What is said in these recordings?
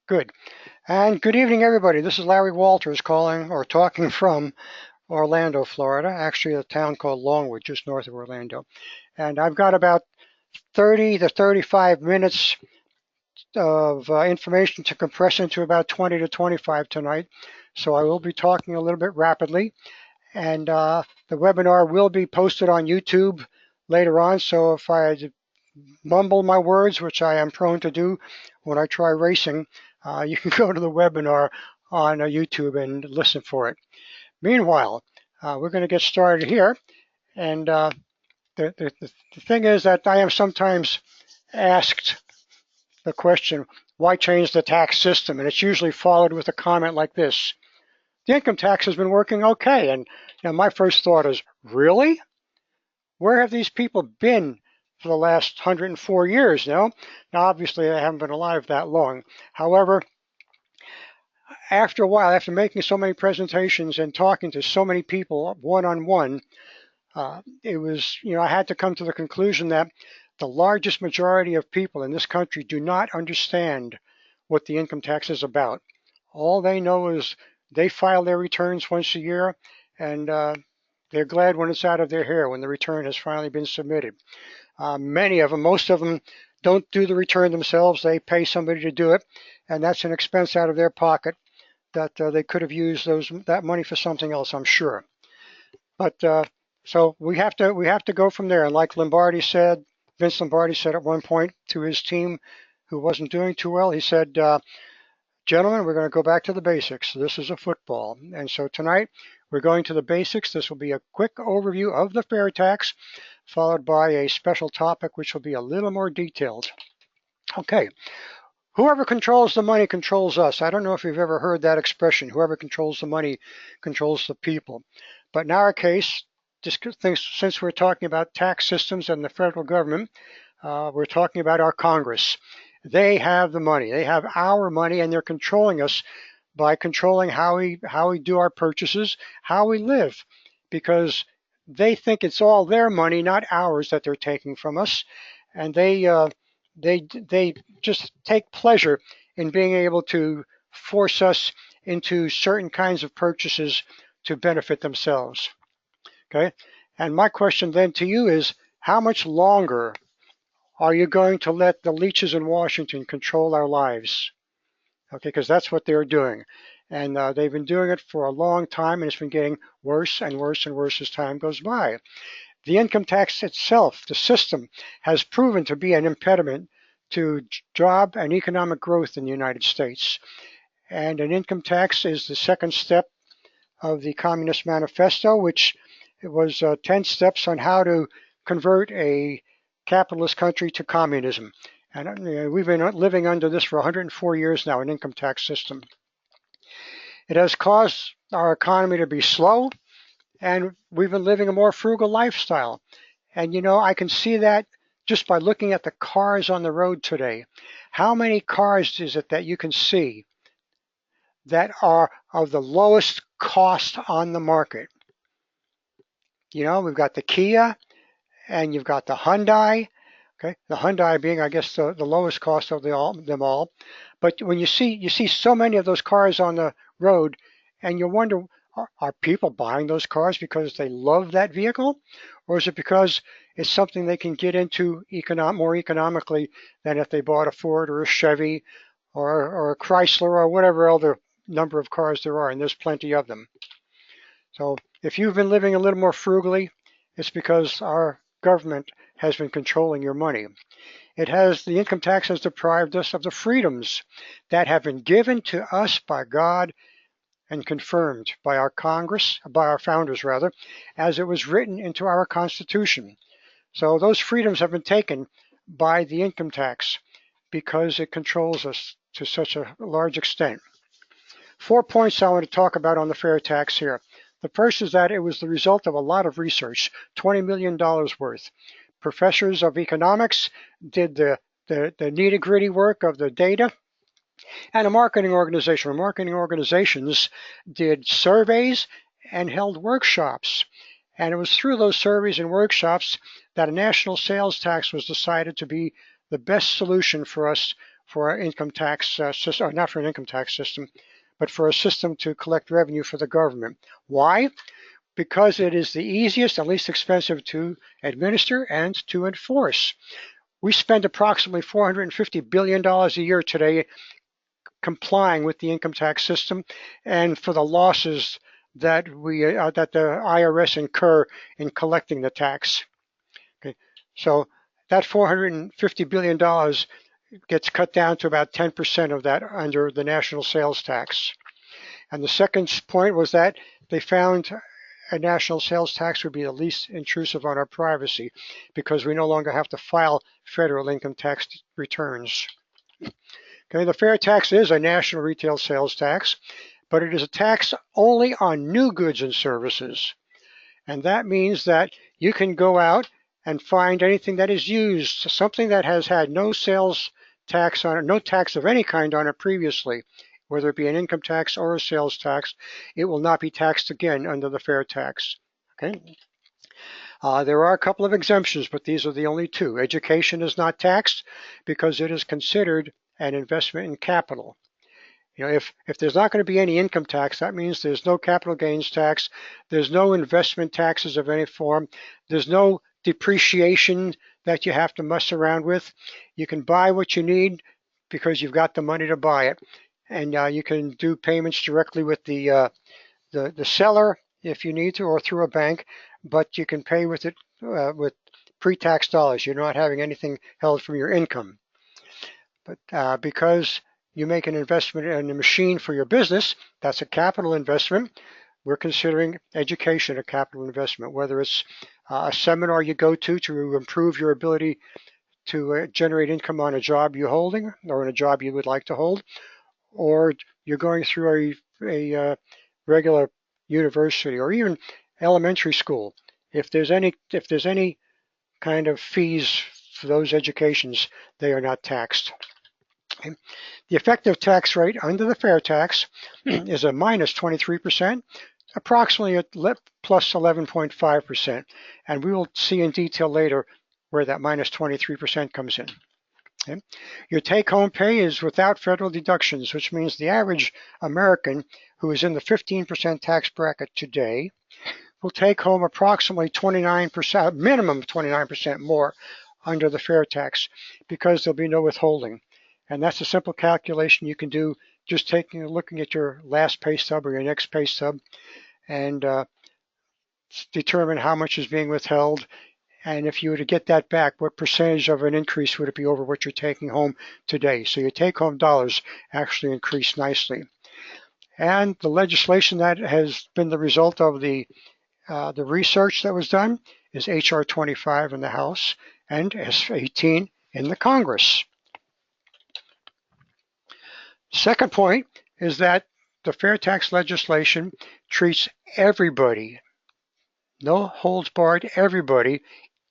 Good. And good evening, everybody. This is Larry Walters calling or talking from Orlando, Florida, actually a town called Longwood, just north of Orlando. And I've got about 30 to 35 minutes of information to compress into about 20 to 25 tonight. So I will be talking a little bit rapidly. And the webinar will be posted on YouTube later on. So if I mumble my words, which I am prone to do when I try racing, you can go to the webinar on YouTube and listen for it. Meanwhile, we're going to get started here. And the thing is that I am sometimes asked the question, why change the tax system? And it's usually followed with a comment like this: the income tax has been working okay. And my first thought is, really? Where have these people been for the last 104 years now? Now, obviously, they haven't been alive that long. However, after a while, after making so many presentations and talking to so many people one-on-one, it was, I had to come to the conclusion that the largest majority of people in this country do not understand what the income tax is about. All they know is they file their returns once a year, and they're glad when it's out of their hair, when the return has finally been submitted. Many of them, most of them, don't do the return themselves. They pay somebody to do it, and that's an expense out of their pocket that they could have used that money for something else, I'm sure. But so we have to go from there. And like Vince Lombardi said at one point to his team, who wasn't doing too well, he said, "Gentlemen, we're going to go back to the basics. This is a football." And so tonight we're going to the basics. This will be a quick overview of the fair tax, followed by a special topic which will be a little more detailed. Okay. Whoever controls the money controls us. I don't know if you've ever heard that expression. Whoever controls the money controls the people. But in our case, since we're talking about tax systems and the federal government, we're talking about our Congress. They have the money. They have our money, and they're controlling us by controlling how we do our purchases, how we live, because they think it's all their money, not ours, that they're taking from us, and they just take pleasure in being able to force us into certain kinds of purchases to benefit themselves. Okay, and my question then to you is, how much longer are you going to let the leeches in Washington control our lives? Okay, because that's what they're doing. And they've been doing it for a long time, and it's been getting worse and worse and worse as time goes by. The income tax itself, the system, has proven to be an impediment to job and economic growth in the United States. And an income tax is the second step of the Communist Manifesto, which it was 10 steps on how to convert a capitalist country to communism. And we've been living under this for 104 years now, an income tax system. It has caused our economy to be slow, and we've been living a more frugal lifestyle. And I can see that just by looking at the cars on the road today. How many cars is it that you can see that are of the lowest cost on the market? We've got the Kia, and you've got the Hyundai. Okay, the Hyundai being, I guess, the lowest cost of them all. But when you see so many of those cars on the road, and you wonder, are people buying those cars because they love that vehicle, or is it because it's something they can get into more economically than if they bought a Ford or a Chevy or a Chrysler or whatever other number of cars there are, and there's plenty of them. So if you've been living a little more frugally, it's because our government has been controlling your money. The income tax has deprived us of the freedoms that have been given to us by God and confirmed by our Congress, by our founders rather, as it was written into our Constitution. So those freedoms have been taken by the income tax because it controls us to such a large extent. 4 points I want to talk about on the fair tax here. The first is that it was the result of a lot of research, $20 million worth. Professors of economics did the nitty-gritty work of the data, and marketing organizations did surveys and held workshops. And it was through those surveys and workshops that a national sales tax was decided to be the best solution for us for an income tax system, or not for an income tax system, but for a system to collect revenue for the government. Why? Because it is the easiest and least expensive to administer and to enforce. We spend approximately $450 billion a year today complying with the income tax system and for the losses that that the IRS incur in collecting the tax. Okay, so that $450 billion gets cut down to about 10% of that under the national sales tax. And the second point was that they found a national sales tax would be the least intrusive on our privacy because we no longer have to file federal income tax returns. Okay, the fair tax is a national retail sales tax, but it is a tax only on new goods and services. And that means that you can go out and find anything that is used, something that has had no sales tax on it, no tax of any kind on it previously, whether it be an income tax or a sales tax, it will not be taxed again under the fair tax. Okay. There are a couple of exemptions, but these are the only two. Education is not taxed because it is considered an investment in capital. You know, if there's not going to be any income tax, that means there's no capital gains tax, there's no investment taxes of any form, there's no depreciation that you have to mess around with. You can buy what you need because you've got the money to buy it, and you can do payments directly with the seller if you need to, or through a bank, but you can pay with it with pre-tax dollars. You're not having anything held from your income. But because you make an investment in a machine for your business, that's a capital investment. We're considering education a capital investment, whether it's a seminar you go to improve your ability to generate income on a job you're holding or in a job you would like to hold, or you're going through a regular university or even elementary school. If there's any kind of fees for those educations, they are not taxed. Okay. The effective tax rate under the fair tax is a minus 23%, approximately at plus 11.5%. And we will see in detail later where that minus 23% comes in. Okay. Your take-home pay is without federal deductions, which means the average American who is in the 15% tax bracket today will take home approximately 29%, minimum 29% more under the fair tax because there'll be no withholding. And that's a simple calculation you can do just looking at your last pay stub or your next pay stub and determine how much is being withheld. And if you were to get that back, what percentage of an increase would it be over what you're taking home today? So your take-home dollars actually increase nicely. And the legislation that has been the result of the research that was done is H.R. 25 in the House and S.18 in the Congress. Second point is that the fair tax legislation treats everybody, no holds barred, everybody,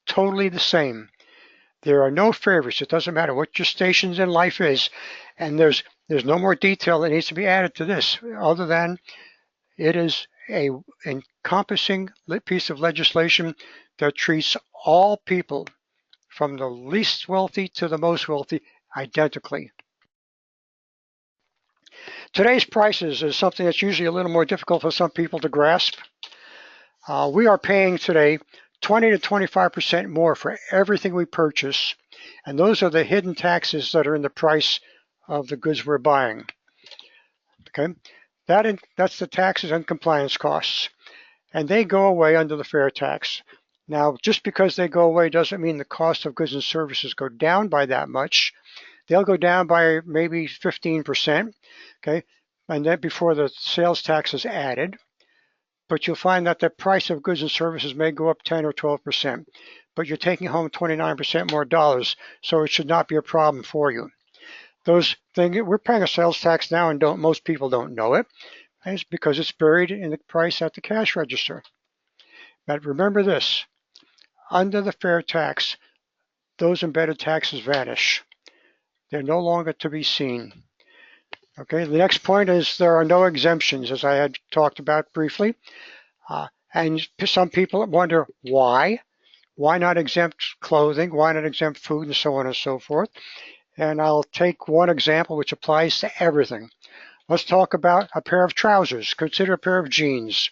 totally the same. There are no favorites. It doesn't matter what your stations in life is, and there's no more detail that needs to be added to this other than it is a encompassing piece of legislation that treats all people from the least wealthy to the most wealthy identically. Today's prices is something that's usually a little more difficult for some people to grasp. We are paying today 20 to 25% more for everything we purchase, and those are the hidden taxes that are in the price of the goods we're buying. Okay, that's the taxes and compliance costs, and they go away under the fair tax. Now, just because they go away doesn't mean the cost of goods and services go down by that much. They'll go down by maybe 15%, okay, and then before the sales tax is added. But you'll find that the price of goods and services may go up 10 or 12%, but you're taking home 29% more dollars, so it should not be a problem for you. Those things, we're paying a sales tax now, and most people don't know it. And it's because it's buried in the price at the cash register. But remember this, under the fair tax, those embedded taxes vanish. They're no longer to be seen. Okay, the next point is there are no exemptions, as I had talked about briefly. And some people wonder why. Why not exempt clothing? Why not exempt food and so on and so forth? And I'll take one example which applies to everything. Let's talk about a pair of trousers. Consider a pair of jeans.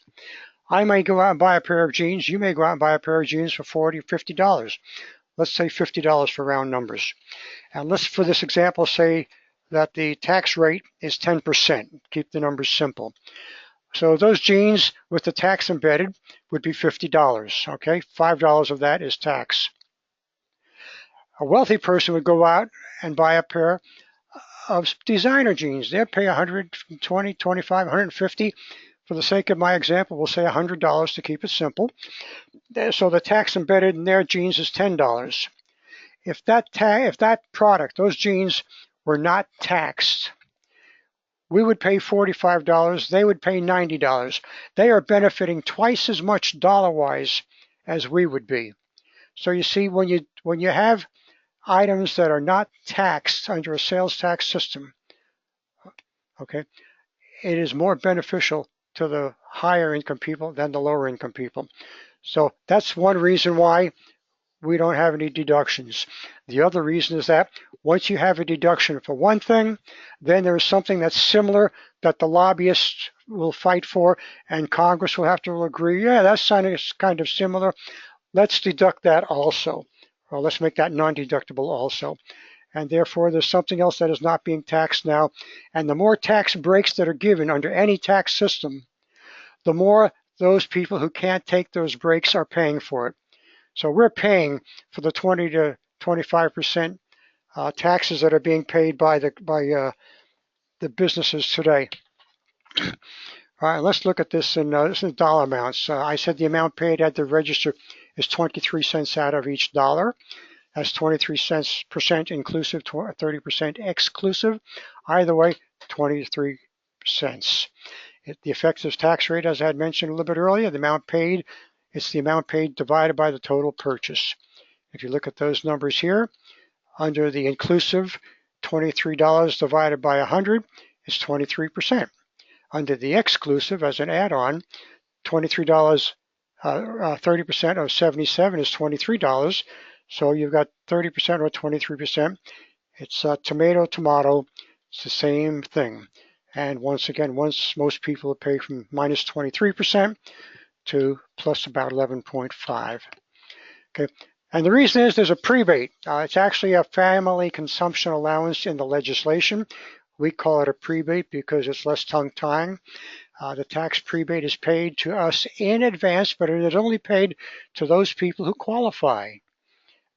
I may go out and buy a pair of jeans. You may go out and buy a pair of jeans for $40 or $50. Let's say $50 for round numbers. And let's, for this example, say that the tax rate is 10%. Keep the numbers simple. So those jeans with the tax embedded would be $50. Okay, $5 of that is tax. A wealthy person would go out and buy a pair of designer jeans. They'd pay $120, $25, $150. For the sake of my example, we'll say $100 to keep it simple. So the tax embedded in their jeans is $10. If that product, those jeans, were not taxed, we would pay $45. They would pay $90. They are benefiting twice as much dollar-wise as we would be. So you see, when you have items that are not taxed under a sales tax system, okay, it is more beneficial to the higher income people than the lower income people. So that's one reason why we don't have any deductions. The other reason is that once you have a deduction for one thing, then there is something that's similar that the lobbyists will fight for, and Congress will have to agree, yeah, that's kind of similar. Let's deduct that also, or let's make that non-deductible also. And therefore, there's something else that is not being taxed now. And the more tax breaks that are given under any tax system, the more those people who can't take those breaks are paying for it. So we're paying for the 20 to 25% taxes that are being paid by the businesses today. All right, let's look at this in dollar amounts. I said the amount paid at the register is 23 cents out of each dollar. That's 23 cents percent inclusive, 30% exclusive. Either way, 23 cents. The effective tax rate, as I had mentioned a little bit earlier, the amount paid, it's the amount paid divided by the total purchase. If you look at those numbers here, under the inclusive, $23 divided by 100 is 23%. Under the exclusive, as an add-on, $23, 30% of 77 is $23. So you've got 30% or 23%. It's tomato. It's the same thing. And once again, most people pay from minus 23% to plus about 11.5. Okay. And the reason is there's a prebate. It's actually a family consumption allowance in the legislation. We call it a prebate because it's less tongue-tying. The tax prebate is paid to us in advance, but it is only paid to those people who qualify.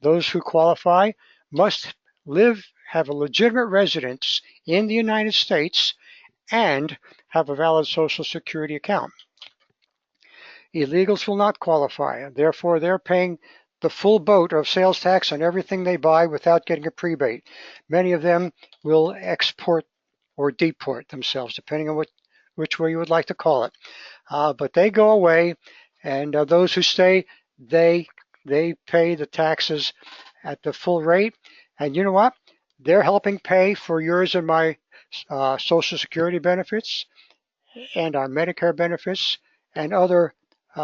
Those who qualify must have a legitimate residence in the United States and have a valid Social Security account. Illegals will not qualify. Therefore, they're paying the full boat of sales tax on everything they buy without getting a prebate. Many of them will export or deport themselves, depending on which way you would like to call it. But they go away, and those who stay, they pay the taxes at the full rate. And you know what? They're helping pay for yours and my Social Security benefits and our Medicare benefits and other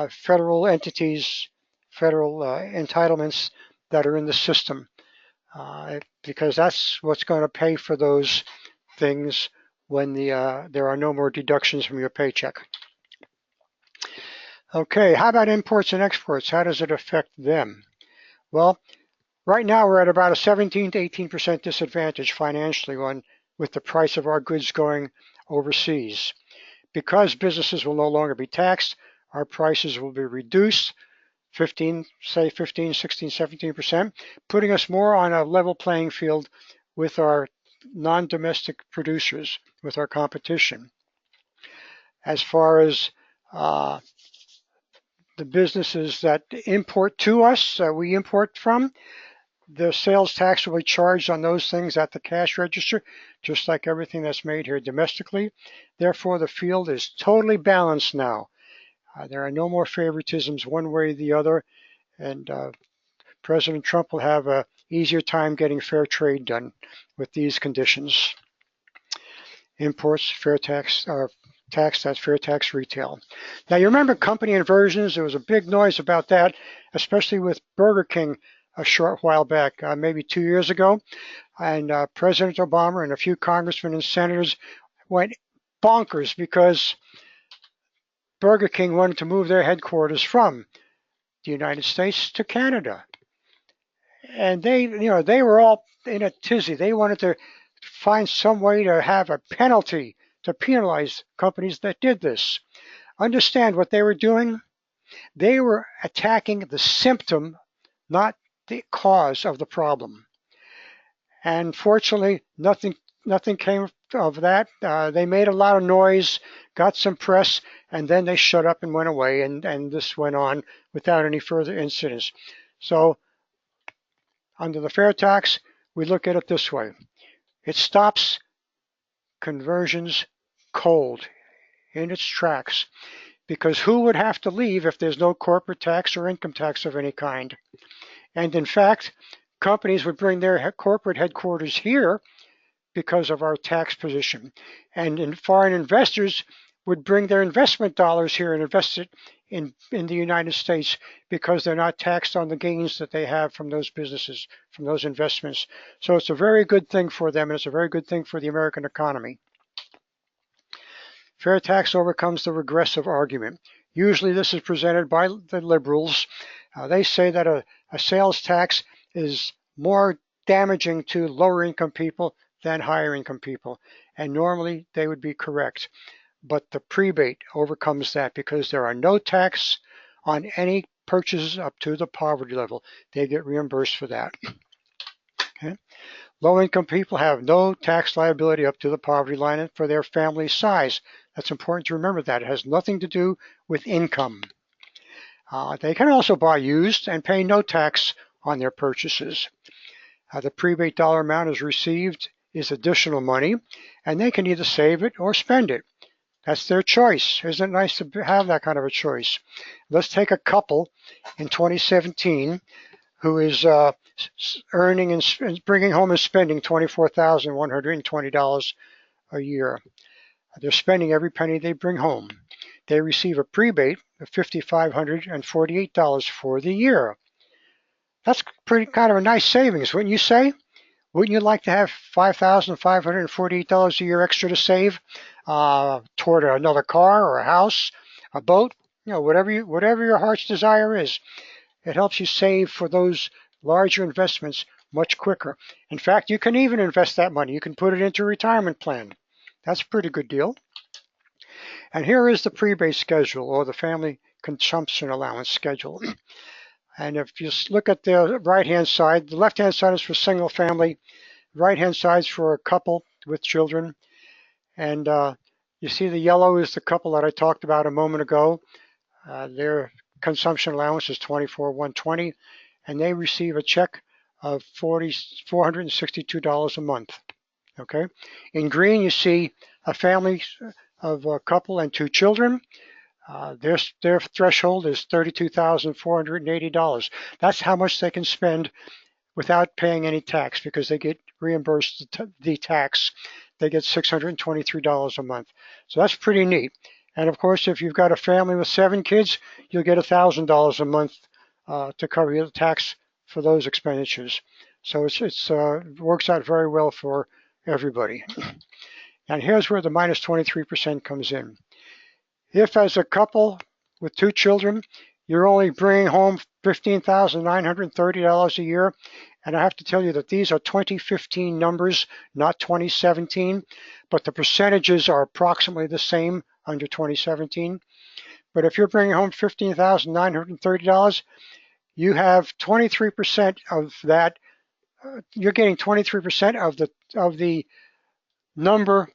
federal entities, federal entitlements that are in the system, because that's what's going to pay for those things when there are no more deductions from your paycheck. Okay, how about imports and exports? How does it affect them? Well, right now we're at about a 17 to 18% disadvantage financially with the price of our goods going overseas. Because businesses will no longer be taxed, our prices will be reduced 15, 16, 17%, putting us more on a level playing field with our non-domestic producers, with our competition. As far as the businesses that import to us, we import from, the sales tax will be charged on those things at the cash register, just like everything that's made here domestically. Therefore, the field is totally balanced now. There are no more favoritisms one way or the other, and President Trump will have an easier time getting fair trade done with these conditions. Imports, fair tax, tax, that's fair tax retail. Now, you remember company inversions? There was a big noise about that, especially with Burger King a short while back, maybe 2 years ago, and President Obama and a few congressmen and senators went bonkers because Burger King wanted to move their headquarters from the United States to Canada. And they were all in a tizzy. They wanted to find some way to have a penalty to penalize companies that did this. Understand what they were doing? They were attacking the symptom, not the cause of the problem. And fortunately, nothing came of that. They made a lot of noise, got some press, and then they shut up and went away, and this went on without any further incidents. So under the fair tax, we look at it this way. It stops conversions cold in its tracks, because who would have to leave if there's no corporate tax or income tax of any kind? And in fact, companies would bring their corporate headquarters here because of our tax position. And foreign investors would bring their investment dollars here and invest it in the United States because they're not taxed on the gains that they have from those businesses, from those investments. So it's a very good thing for them, and it's a very good thing for the American economy. Fair tax overcomes the regressive argument. Usually this is presented by the liberals. They say that a sales tax is more damaging to lower income people than higher income people. And normally they would be correct. But the prebate overcomes that because there are no tax on any purchases up to the poverty level. They get reimbursed for that. Okay. Low income people have no tax liability up to the poverty line for their family size. That's important to remember that. It has nothing to do with income. They can also buy used and pay no tax on their purchases. The prebate dollar amount is received is additional money, and they can either save it or spend it. That's their choice. Isn't it nice to have that kind of a choice? Let's take a couple in 2017 who is earning and bringing home and spending $24,120 a year. They're spending every penny they bring home. They receive a prebate of $5,548 for the year. That's pretty kind of a nice savings, wouldn't you say? Wouldn't you like to have $5,548 a year extra to save toward another car or a house, a boat, whatever your heart's desire is? It helps you save for those larger investments much quicker. In fact, you can even invest that money. You can put it into a retirement plan. That's a pretty good deal. And here is the prebate schedule, or the family consumption allowance schedule. And if you look at the right-hand side, the left-hand side is for single family, right-hand side is for a couple with children. And you see the yellow is the couple that I talked about a moment ago. Their consumption allowance is $24,120, and they receive a check of $462 a month. Okay. In green, you see a family of a couple and two children. Their threshold is $32,480. That's how much they can spend without paying any tax, because they get reimbursed the tax. They get $623 a month. So that's pretty neat. And of course, if you've got a family with 7 kids, you'll get $1,000 a month to cover the tax for those expenditures. So it works out very well for everybody. And here's where the minus 23% comes in. If as a couple with 2 children, you're only bringing home $15,930 a year, and I have to tell you that these are 2015 numbers, not 2017, but the percentages are approximately the same under 2017. But if you're bringing home $15,930, you have 23% of that. You're getting 23% of the number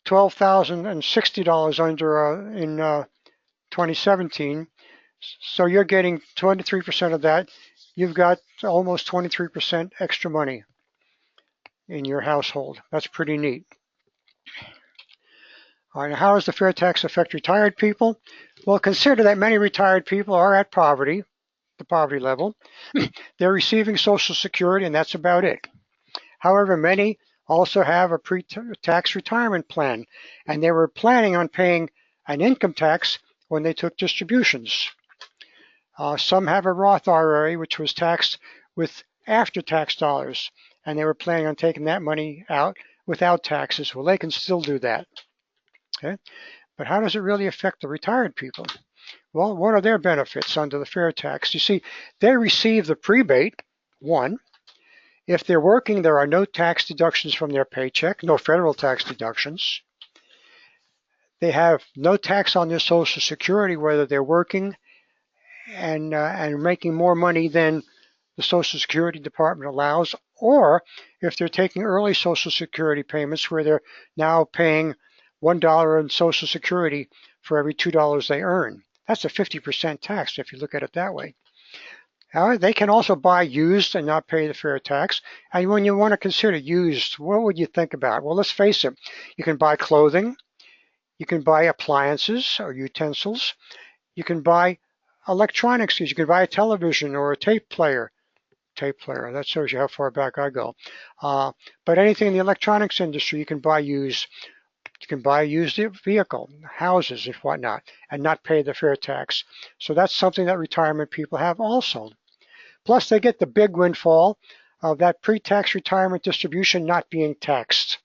$12,060 under in 2017. So you're getting 23% of that. You've got almost 23% extra money in your household. That's pretty neat. All right, now how does the fair tax affect retired people? Well, consider that many retired people are at poverty, the poverty level. They're receiving Social Security, and that's about it. However, many also have a pre-tax retirement plan, and they were planning on paying an income tax when they took distributions. Some have a Roth IRA, which was taxed with after-tax dollars, and they were planning on taking that money out without taxes. Well, they can still do that. Okay, but how does it really affect the retired people? Well, what are their benefits under the FAIRtax? You see, they receive the prebate. One, if they're working, there are no tax deductions from their paycheck, no federal tax deductions. They have no tax on their Social Security, whether they're working and making more money than the Social Security Department allows, or if they're taking early Social Security payments where they're now paying $1 in Social Security for every $2 they earn. That's a 50% tax if you look at it that way. They can also buy used and not pay the FAIRtax. And when you want to consider used, what would you think about? Well, let's face it. You can buy clothing. You can buy appliances or utensils. You can buy electronics. You can buy a television or a tape player. That shows you how far back I go. But anything in the electronics industry, you can buy used. You can buy a used vehicle, houses and whatnot, and not pay the FAIRtax. So that's something that retirement people have also. Plus, they get the big windfall of that pre-tax retirement distribution not being taxed.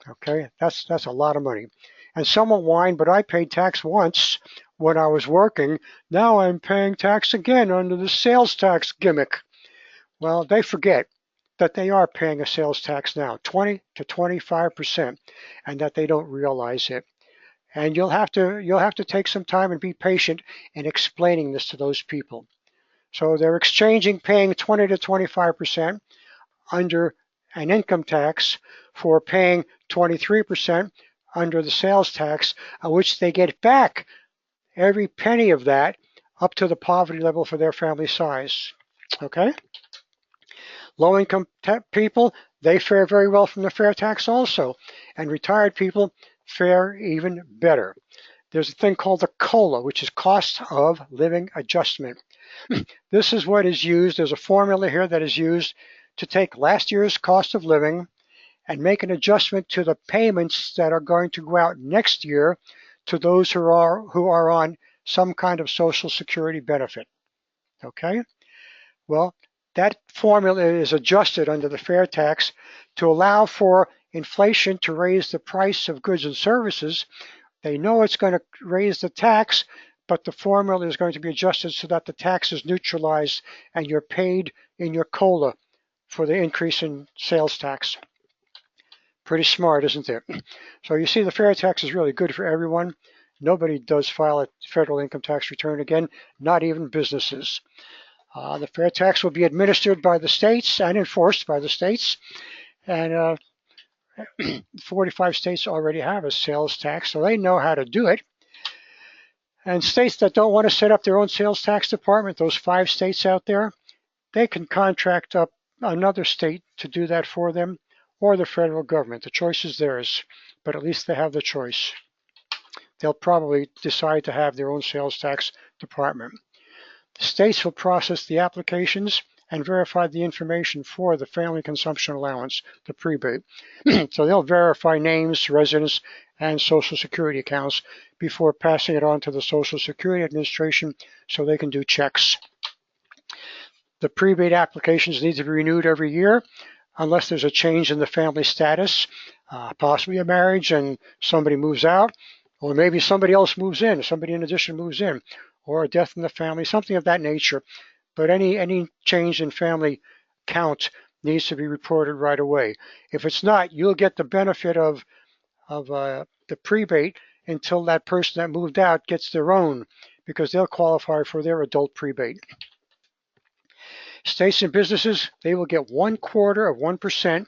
Okay, that's a lot of money. And some will whine, but I paid tax once when I was working. Now I'm paying tax again under the sales tax gimmick. Well, they forget that they are paying a sales tax now, 20 to 25%, and that they don't realize it. And you'll have to take some time and be patient in explaining this to those people. So they're exchanging paying 20 to 25% under an income tax for paying 23% under the sales tax, which they get back every penny of that up to the poverty level for their family size. Okay? Low-income people, they fare very well from the FAIRtax also, and retired people fare even better. There's a thing called the COLA, which is cost of living adjustment. This is what is used. There's a formula here that is used to take last year's cost of living and make an adjustment to the payments that are going to go out next year to those who are on some kind of Social Security benefit. Okay? Well, that formula is adjusted under the FAIRtax to allow for inflation to raise the price of goods and services. They know it's going to raise the tax, but the formula is going to be adjusted so that the tax is neutralized and you're paid in your COLA for the increase in sales tax. Pretty smart, isn't it? So you see the FAIRtax is really good for everyone. Nobody does file a federal income tax return again, not even businesses. The FAIRtax will be administered by the states and enforced by the states. And 45 states already have a sales tax, so they know how to do it. And states that don't want to set up their own sales tax department, those 5 states out there, they can contract up another state to do that for them, or the federal government. The choice is theirs, but at least they have the choice. They'll probably decide to have their own sales tax department. The states will process the applications and verify the information for the family consumption allowance, the prebate. So they'll verify names, residence, and Social Security accounts before passing it on to the Social Security Administration so they can do checks. The prebate applications need to be renewed every year unless there's a change in the family status, possibly a marriage and somebody moves out, or maybe somebody else moves in, somebody in addition moves in, or a death in the family, something of that nature. But any change in family count needs to be reported right away. If it's not, you'll get the benefit of the prebate until that person that moved out gets their own, because they'll qualify for their adult prebate. States and businesses, they will get 1/4 of 1%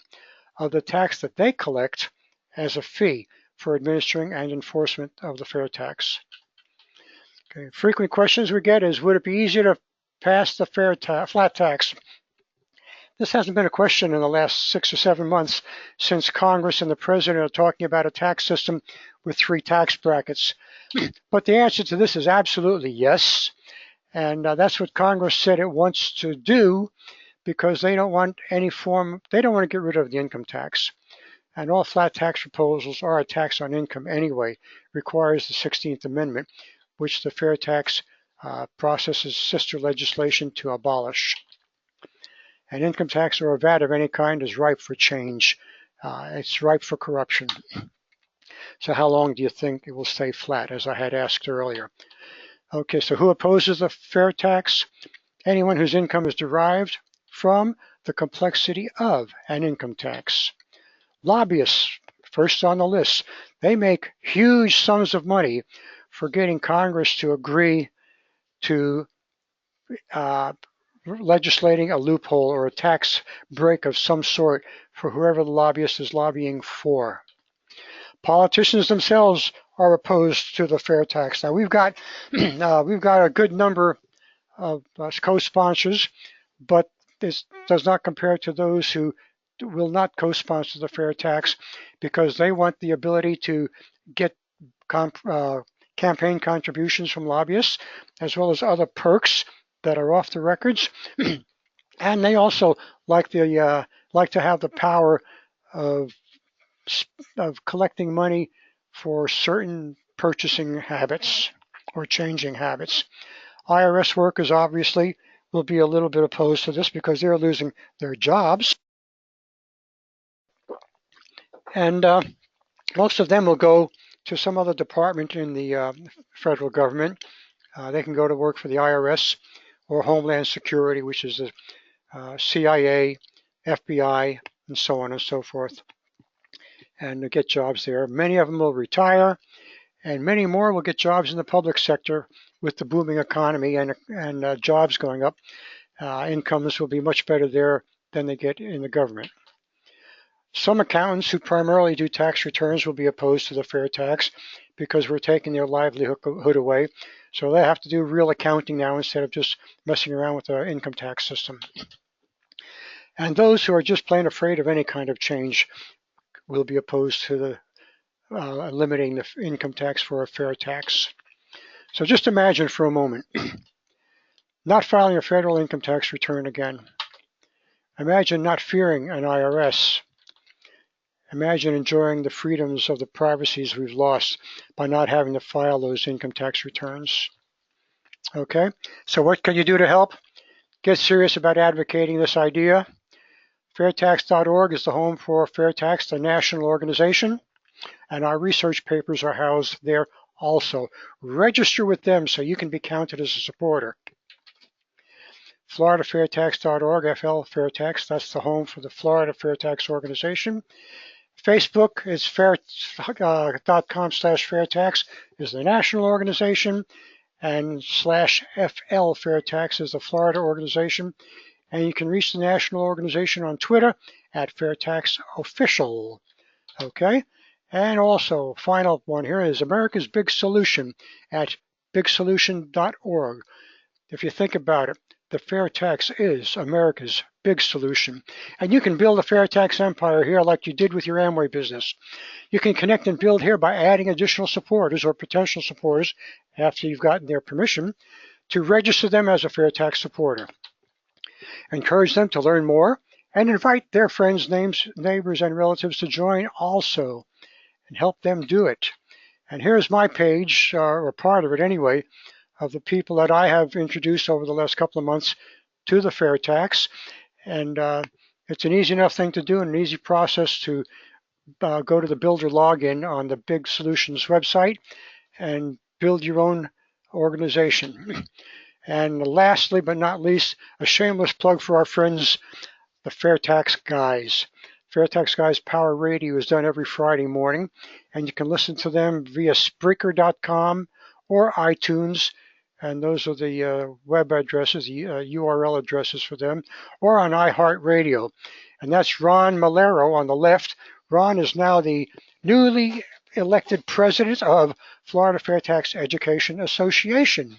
of the tax that they collect as a fee for administering and enforcement of the FAIRtax. Okay. Frequent questions we get is, would it be easier to pass the flat tax? This hasn't been a question in the last 6 or 7 months since Congress and the President are talking about a tax system with 3 tax brackets. But the answer to this is absolutely yes. And that's what Congress said it wants to do, because they don't want they don't want to get rid of the income tax. And all flat tax proposals are a tax on income anyway, requires the 16th Amendment, which the FAIRtax processes sister legislation to abolish. An income tax or a VAT of any kind is ripe for change. It's ripe for corruption. So how long do you think it will stay flat, as I had asked earlier? Okay, so who opposes the fair tax? Anyone whose income is derived from the complexity of an income tax. Lobbyists, first on the list, they make huge sums of money for getting Congress to agree to legislating a loophole or a tax break of some sort for whoever the lobbyist is lobbying for. Politicians themselves are opposed to the fair tax. Now we've got a good number of co-sponsors, but this does not compare to those who will not co-sponsor the fair tax because they want the ability to get campaign contributions from lobbyists as well as other perks that are off the records, and they also like to have the power of collecting money for certain purchasing habits or changing habits. IRS workers obviously will be a little bit opposed to this because they're losing their jobs, and most of them will go to some other department in the federal government. They can go to work for the IRS or Homeland Security, which is the CIA, FBI, and so on and so forth, and get jobs there. Many of them will retire, and many more will get jobs in the public sector with the booming economy and jobs going up. Incomes will be much better there than they get in the government. Some accountants who primarily do tax returns will be opposed to the fair tax because we're taking their livelihood away. So they have to do real accounting now instead of just messing around with the income tax system. And those who are just plain afraid of any kind of change will be opposed to the limiting the income tax for a fair tax. So just imagine for a moment not filing a federal income tax return again. Imagine not fearing an IRS. Imagine enjoying the freedoms of the privacies we've lost by not having to file those income tax returns. Okay, so what can you do to help? Get serious about advocating this idea. FAIRtax.org is the home for FAIRtax, the national organization, and our research papers are housed there also. Register with them so you can be counted as a supporter. FloridaFairtax.org, FL FAIRtax, that's the home for the Florida FAIRtax organization. Facebook is fair.com/FAIRtax is the national organization, and /FL FAIRtax is the Florida organization. And you can reach the national organization on Twitter at FAIRtax Official. Okay, and also final one here is America's Big Solution at bigsolution.org. If you think about it, the fair tax is America's big solution. And you can build a fair tax empire here like you did with your Amway business. You can connect and build here by adding additional supporters or potential supporters after you've gotten their permission to register them as a fair tax supporter. Encourage them to learn more and invite their friends, neighbors, and relatives to join also and help them do it. And here's my page, or part of it anyway, of the people that I have introduced over the last couple of months to the fair tax. And it's an easy enough thing to do and an easy process to go to the builder login on the Big Solutions website and build your own organization. And lastly, but not least, a shameless plug for our friends, the FAIRtax Guys. FAIRtax Guys Power Radio is done every Friday morning, and you can listen to them via Spreaker.com or iTunes, and those are the web addresses, the URL addresses for them, or on iHeartRadio. And that's Ron Malero on the left. Ron is now the newly elected president of Florida FAIRtax Education Association.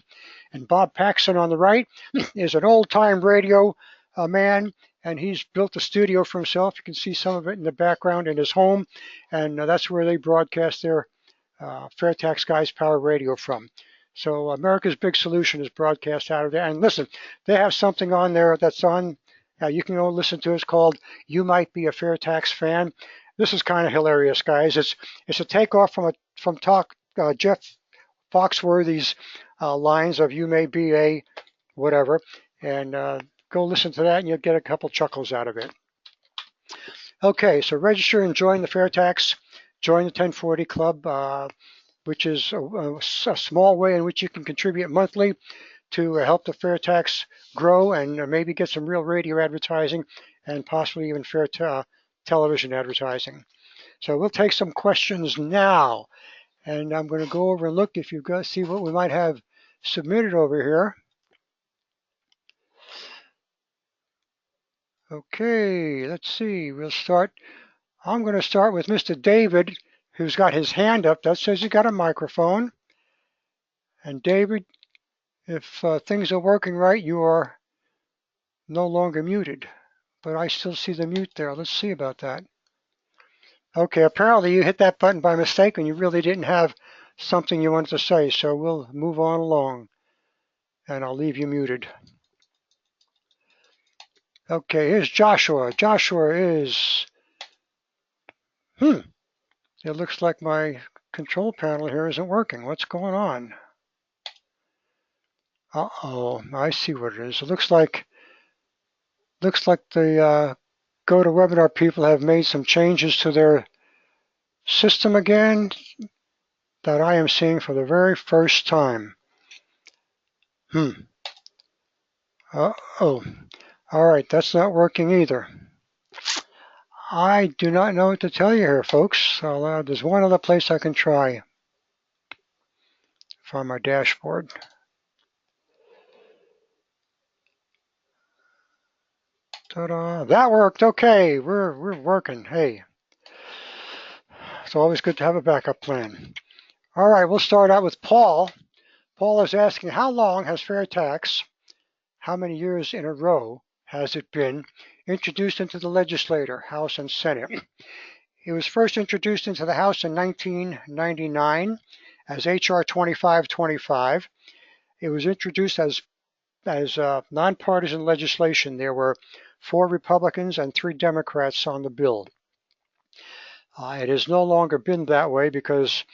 And Bob Paxson on the right is an old-time radio man, and he's built a studio for himself. You can see some of it in the background in his home, and that's where they broadcast their FAIRtax Guys Power Radio from. So America's Big Solution is broadcast out of there. And listen, they have something on there that's on, you can go listen to it. It's called You Might Be a FAIRtax Fan. This is kind of hilarious, guys. It's a takeoff from Jeff Foxworthy's lines of "You may be a whatever," and go listen to that, and you'll get a couple chuckles out of it. Okay, so register and join the FAIRtax. Join the 1040 Club, which is a small way in which you can contribute monthly to help the FAIRtax grow and maybe get some real radio advertising and possibly even television advertising. So we'll take some questions now, and I'm going to go over and look if you've got see what we might have submitted over here. Okay, let's see. I'm going to start with Mr. David, who's got his hand up. That says he's got a microphone. And David, if things are working right, you are no longer muted. But I still see the mute there. Let's see about that. Okay, apparently you hit that button by mistake and you really didn't have something you wanted to say. So we'll move on along. And I'll leave you muted. Okay, here's Joshua. Joshua is... It looks like my control panel here isn't working. What's going on? Uh-oh, I see what it is. It looks like the GoToWebinar people have made some changes to their system again that I am seeing for the very first time. Uh-oh. All right, that's not working either. I do not know what to tell you here, folks. There's one other place I can try. Find my dashboard. Ta-da! That worked. Okay, we're working. Hey, it's always good to have a backup plan. All right, we'll start out with Paul. Paul is asking, how long has FAIRtax, how many years in a row has it been introduced into the legislature, House and Senate? It was first introduced into the House in 1999 as H.R. 2525. It was introduced as nonpartisan legislation. There were 4 Republicans and 3 Democrats on the bill. It has no longer been that way because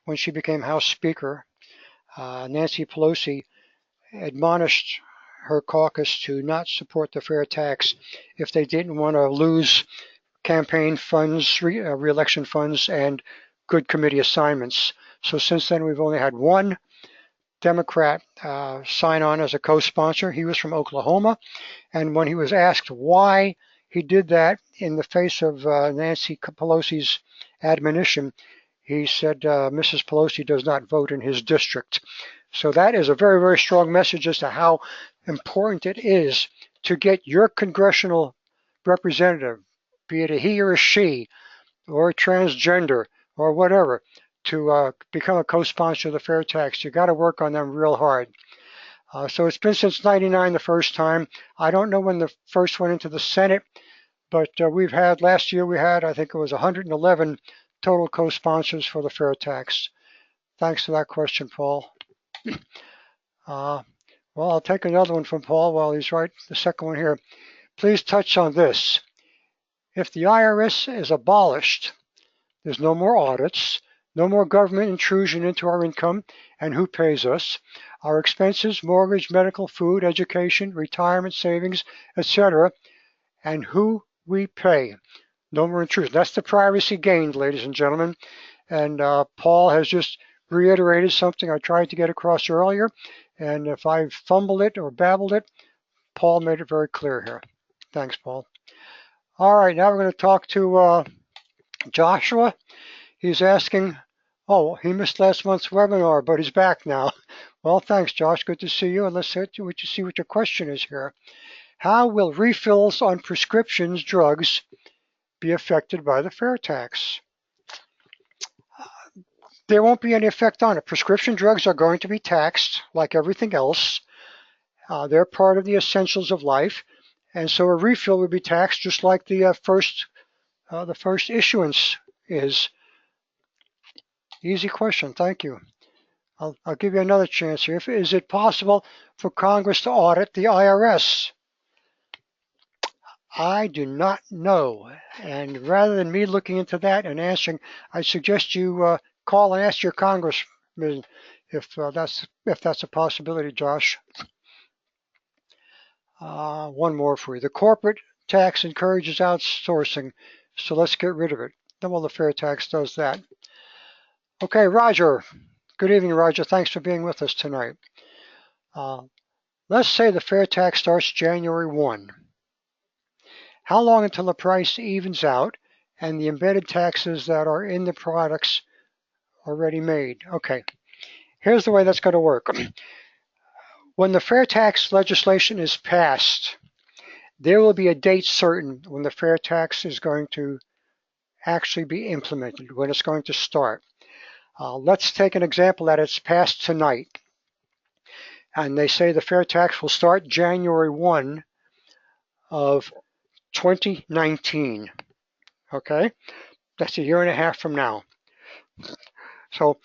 when she became House Speaker, Nancy Pelosi admonished her caucus to not support the FAIRtax if they didn't want to lose campaign funds, re-election funds, and good committee assignments. So since then, we've only had one Democrat sign on as a co-sponsor. He was from Oklahoma, and when he was asked why he did that in the face of Nancy Pelosi's admonition, he said Mrs. Pelosi does not vote in his district. So that is a very, very strong message as to how important it is to get your congressional representative, be it a he or a she, or a transgender, or whatever, to become a co-sponsor of the FAIRtax. You got to work on them real hard. So it's been since '99 the first time. I don't know when the first went into the Senate, but last year we had, I think it was 111 total co-sponsors for the FAIRtax. Thanks for that question, Paul. Well, I'll take another one from Paul while he's right. The second one here. Please touch on this. If the IRS is abolished, there's no more audits, no more government intrusion into our income and who pays us, our expenses, mortgage, medical, food, education, retirement, savings, etc., and who we pay. No more intrusion. That's the privacy gained, ladies and gentlemen. And Paul has just reiterated something I tried to get across earlier. And if I fumbled it or babbled it, Paul made it very clear here. Thanks, Paul. All right, now we're going to talk to Joshua. He's asking, he missed last month's webinar, but he's back now. Well, thanks, Josh. Good to see you. And let's see what your question is here. How will refills on prescriptions drugs be affected by the FAIRtax? There won't be any effect on it. Prescription drugs are going to be taxed like everything else. They're part of the essentials of life. And so a refill would be taxed just like the first issuance is. Easy question. Thank you. I'll give you another chance here. Is it possible for Congress to audit the IRS? I do not know. And rather than me looking into that and answering, I suggest you call and ask your I mean, if that's a possibility, Josh. One more for you. The corporate tax encourages outsourcing, so let's get rid of it. Well, the fair tax does that. Okay, Roger. Good evening, Roger. Thanks for being with us tonight. Uh, let's say the fair tax starts January 1. How long until the price evens out and the embedded taxes that are in the products already made? Okay, here's the way that's going to work. When the fair tax legislation is passed, there will be a date certain when the fair tax is going to actually be implemented, when it's going to start. Let's take an example that it's passed tonight. And they say the fair tax will start January 1 of 2019. Okay, that's a year and a half from now. So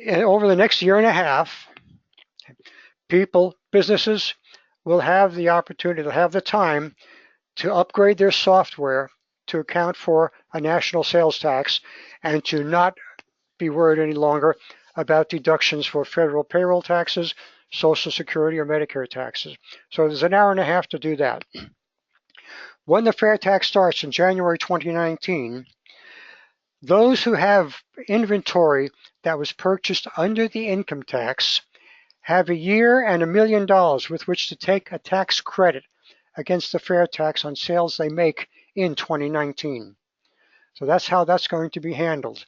over the next year and a half, businesses will have the opportunity, they'll have the time to upgrade their software to account for a national sales tax and to not be worried any longer about deductions for federal payroll taxes, Social Security, or Medicare taxes. So there's an hour and a half to do that. When the fair tax starts in January 2019, those who have inventory that was purchased under the income tax have a year and $1 million with which to take a tax credit against the fair tax on sales they make in 2019. So that's how that's going to be handled.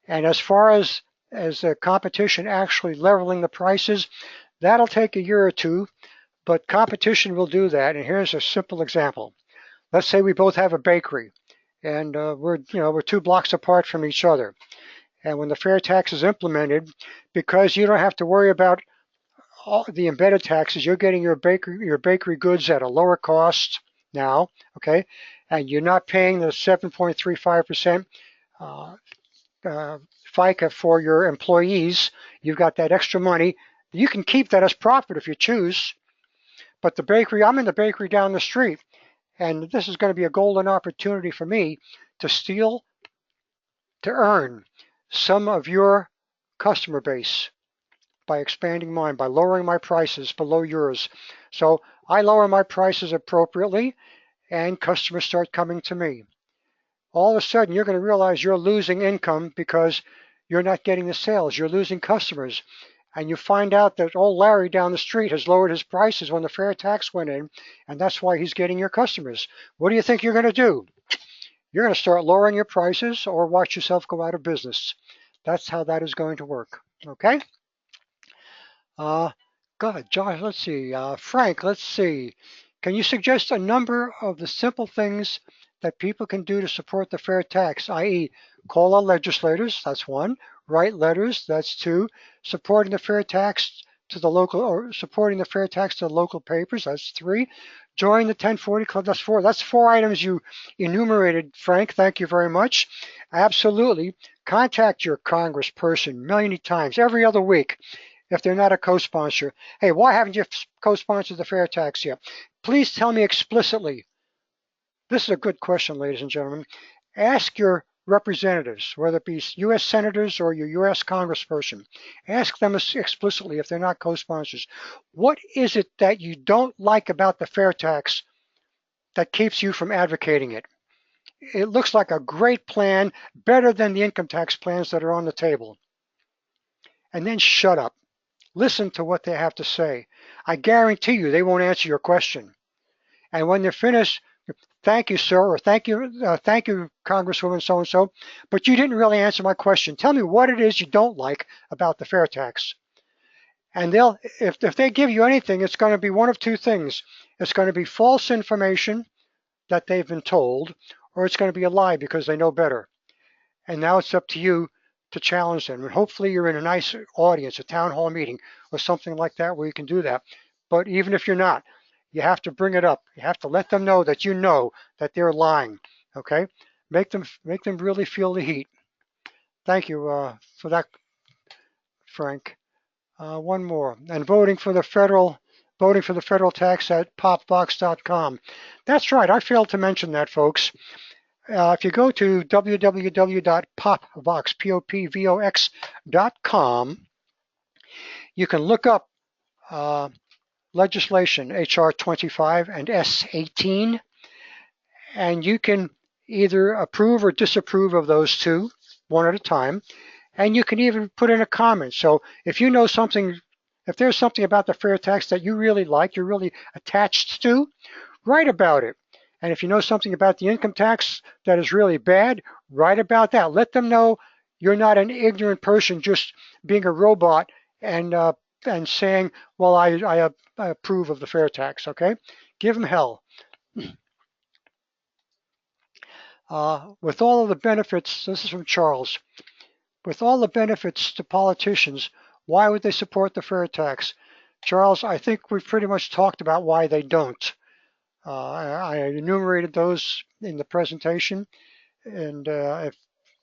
And as far as the competition actually leveling the prices, that'll take a year or two, but competition will do that. And here's a simple example. Let's say we both have a bakery, and we're 2 blocks apart from each other. And when the fair tax is implemented, because you don't have to worry about all the embedded taxes, you're getting your bakery goods at a lower cost now, okay? And you're not paying the 7.35% FICA for your employees. You've got that extra money. You can keep that as profit if you choose. But the bakery, I'm in the bakery down the street, and this is going to be a golden opportunity for me to earn some of your customer base by expanding mine, by lowering my prices below yours. So I lower my prices appropriately, and customers start coming to me. All of a sudden, you're going to realize you're losing income because you're not getting the sales. You're losing customers. And you find out that old Larry down the street has lowered his prices when the fair tax went in, and that's why he's getting your customers. What do you think you're going to do? You're going to start lowering your prices or watch yourself go out of business. That's how that is going to work. Okay? God, Josh, let's see. Frank, let's see. Can you suggest a number of the simple things that people can do to support the fair tax, i.e., call on legislators, that's 1, write letters, that's 2, supporting the fair tax to the local papers, that's 3, join the 1040 Club, that's 4. That's 4 items you enumerated, Frank. Thank you very much. Absolutely. Contact your congressperson many times, every other week, if they're not a co-sponsor. Hey, why haven't you co-sponsored the fair tax yet? Please tell me explicitly. This is a good question, ladies and gentlemen. Ask your representatives, whether it be U.S. senators or your U.S. congressperson. Ask them explicitly if they're not co-sponsors. What is it that you don't like about the fair tax that keeps you from advocating it? It looks like a great plan, better than the income tax plans that are on the table. And then shut up. Listen to what they have to say. I guarantee you they won't answer your question. And when they're finished, thank you, sir, or thank you, Congresswoman so-and-so, but you didn't really answer my question. Tell me what it is you don't like about the fair tax. And if they give you anything, it's going to be one of 2 things. It's going to be false information that they've been told, or it's going to be a lie because they know better. And now it's up to you to challenge them. And hopefully you're in a nice audience, a town hall meeting or something like that where you can do that. But even if you're not, you have to bring it up. You have to let them know that they're lying. Okay? Make them really feel the heat. Thank you for that, Frank. One more. And voting for the federal tax at popvox.com. That's right. I failed to mention that, folks. If you go to www.popvox.com, You can look up legislation, HR 25 and S18, and you can either approve or disapprove of those two, one at a time, and you can even put in a comment. So if you know something, if there's something about the fair tax that you really like, you're really attached to, write about it. And if you know something about the income tax that is really bad, write about that. Let them know you're not an ignorant person just being a robot and saying, well, I approve of the fair tax, okay? Give them hell. With all of the benefits, this is from Charles, with all the benefits to politicians, why would they support the fair tax? Charles, I think we've pretty much talked about why they don't. I enumerated those in the presentation, and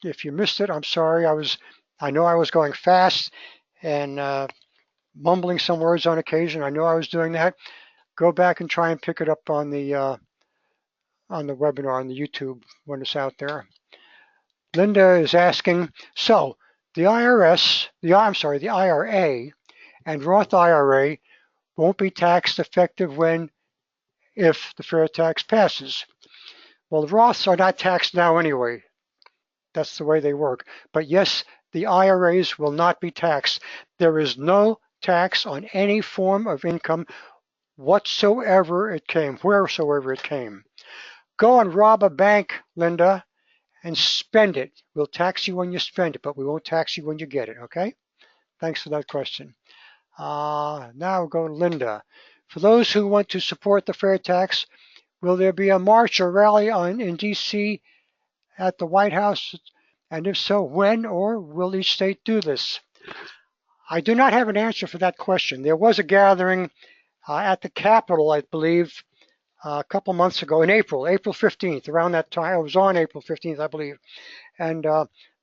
if you missed it, I'm sorry. I know I was going fast and mumbling some words on occasion. I know I was doing that. Go back and try and pick it up on the webinar on the YouTube when it's out there. Linda is asking, so the IRA and Roth IRA won't be tax effective if the fair tax passes. Well, the Roths are not taxed now anyway. That's the way they work. But yes, the IRAs will not be taxed. There is no tax on any form of income wheresoever it came. Go and rob a bank, Linda, and spend it. We'll tax you when you spend it, but we won't tax you when you get it, okay? Thanks for that question. Now we'll go to Linda. For those who want to support the fair tax, will there be a march or rally in D.C. at the White House? And if so, when, or will each state do this? I do not have an answer for that question. There was a gathering at the Capitol, I believe, a couple months ago in April 15th, around that time. It was on April 15th, I believe. And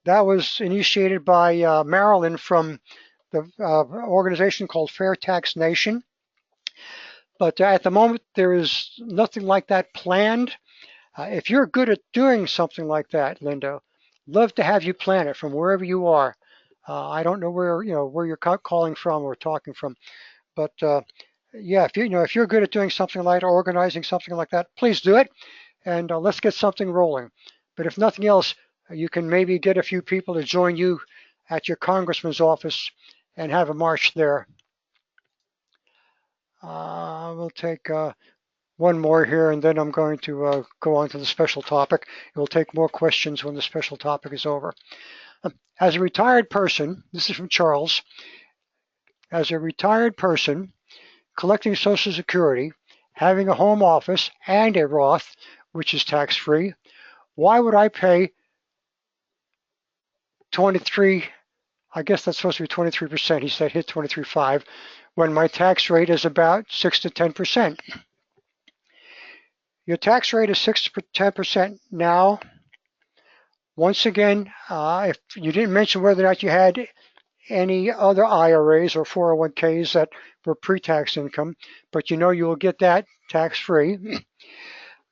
that was initiated by Marilyn from the organization called FAIRtax Nation. But at the moment, there is nothing like that planned. If you're good at doing something like that, Linda, love to have you plan it from wherever you are. I don't know where you're calling from or talking from, but yeah, if you're good at doing something like that, organizing something like that, please do it, and let's get something rolling. But if nothing else, you can maybe get a few people to join you at your congressman's office and have a march there. We'll take one more here, and then I'm going to go on to the special topic. We'll take more questions when the special topic is over. As a retired person, this is from Charles, as a retired person collecting Social Security, having a home office and a Roth, which is tax-free, why would I pay 23, I guess that's supposed to be 23%, he said hit 23.5, when my tax rate is about 6 to 10%. Your tax rate is 6 to 10% now. Once again, if you didn't mention whether or not you had any other IRAs or 401ks that were pre-tax income, but you will get that tax-free.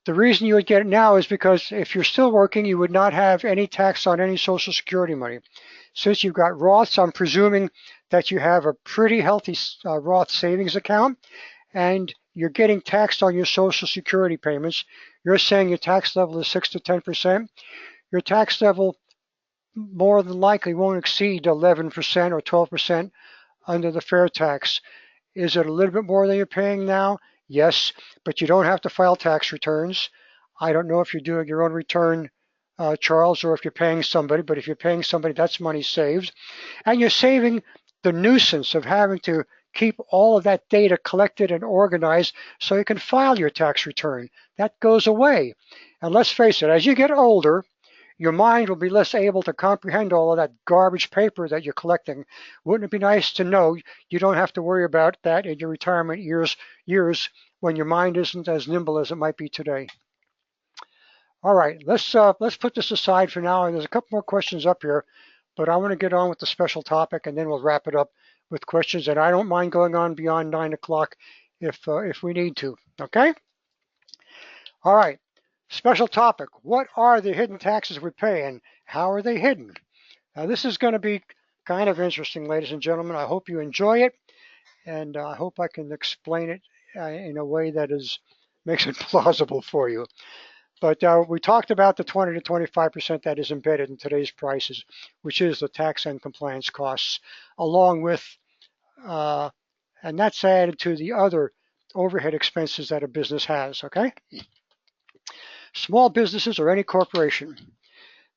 The reason you would get it now is because if you're still working, you would not have any tax on any Social Security money. Since you've got Roths, I'm presuming that you have a pretty healthy Roth savings account, and you're getting taxed on your Social Security payments. You're saying your tax level is 6 to 10%. Your tax level more than likely won't exceed 11% or 12% under the fair tax. Is it a little bit more than you're paying now? Yes, but you don't have to file tax returns. I don't know if you're doing your own return, Charles, or if you're paying somebody, but if you're paying somebody, that's money saved. And you're saving the nuisance of having to keep all of that data collected and organized so you can file your tax return. That goes away. And let's face it, as you get older, your mind will be less able to comprehend all of that garbage paper that you're collecting. Wouldn't it be nice to know you don't have to worry about that in your retirement years when your mind isn't as nimble as it might be today? All right, let's put this aside for now. There's a couple more questions up here, but I want to get on with the special topic, and then we'll wrap it up with questions. And I don't mind going on beyond 9 o'clock if we need to. Okay. All right. Special topic, what are the hidden taxes we pay and how are they hidden? Now this is going to be kind of interesting, ladies and gentlemen. I hope you enjoy it. and I hope I can explain it in a way that makes it plausible for you. But we talked about the 20 to 25% that is embedded in today's prices, which is the tax and compliance costs, along with, uh, and that's added to the other overhead expenses that a business has, okay? Small businesses or any corporation,